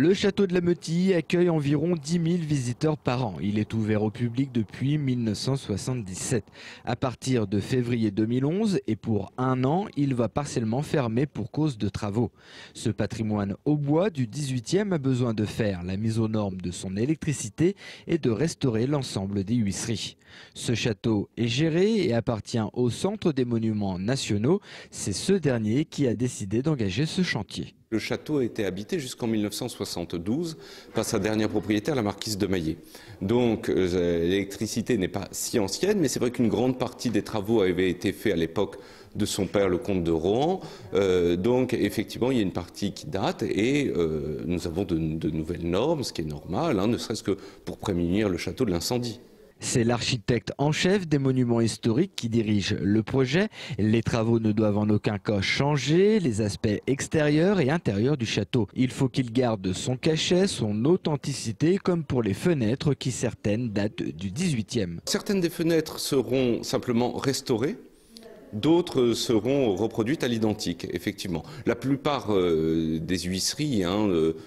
Le château de la Meutille accueille environ 10 000 visiteurs par an. Il est ouvert au public depuis 1977. À partir de février 2011 et pour un an, il va partiellement fermer pour cause de travaux. Ce patrimoine au bois du 18e a besoin de faire la mise aux normes de son électricité et de restaurer l'ensemble des huisseries. Ce château est géré et appartient au Centre des monuments nationaux. C'est ce dernier qui a décidé d'engager ce chantier. Le château a été habité jusqu'en 1972 par sa dernière propriétaire, la marquise de Maillet. Donc l'électricité n'est pas si ancienne, mais c'est vrai qu'une grande partie des travaux avaient été faits à l'époque de son père, le comte de Rohan. Donc effectivement, il y a une partie qui date et nous avons de nouvelles normes, ce qui est normal, ne serait-ce que pour prémunir le château de l'incendie. C'est l'architecte en chef des monuments historiques qui dirige le projet. Les travaux ne doivent en aucun cas changer les aspects extérieurs et intérieurs du château. Il faut qu'il garde son cachet, son authenticité, comme pour les fenêtres qui certaines datent du 18e. Certaines des fenêtres seront simplement restaurées. D'autres seront reproduites à l'identique, effectivement. La plupart des huisseries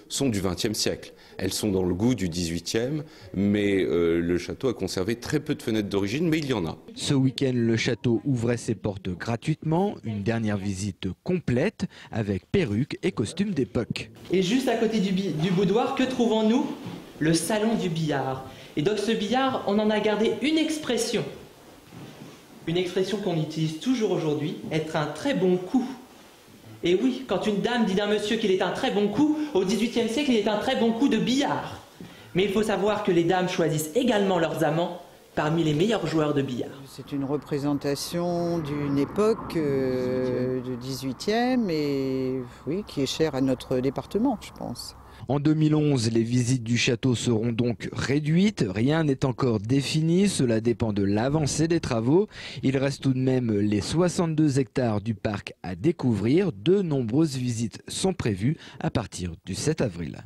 sont du XXe siècle. Elles sont dans le goût du XVIIIe, mais le château a conservé très peu de fenêtres d'origine, mais il y en a. Ce week-end, le château ouvrait ses portes gratuitement. Une dernière visite complète avec perruque et costume d'époque. Et juste à côté du boudoir, que trouvons-nous? Le salon du billard. Et dans ce billard, on en a gardé une expression. Une expression qu'on utilise toujours aujourd'hui, être un très bon coup. Et oui, quand une dame dit d'un monsieur qu'il est un très bon coup, au XVIIIe siècle, il est un très bon coup de billard. Mais il faut savoir que les dames choisissent également leurs amants parmi les meilleurs joueurs de billard. C'est une représentation d'une époque du XVIIIe et oui, qui est chère à notre département, je pense. En 2011, les visites du château seront donc réduites. Rien n'est encore défini, cela dépend de l'avancée des travaux. Il reste tout de même les 62 hectares du parc à découvrir. De nombreuses visites sont prévues à partir du 7 avril.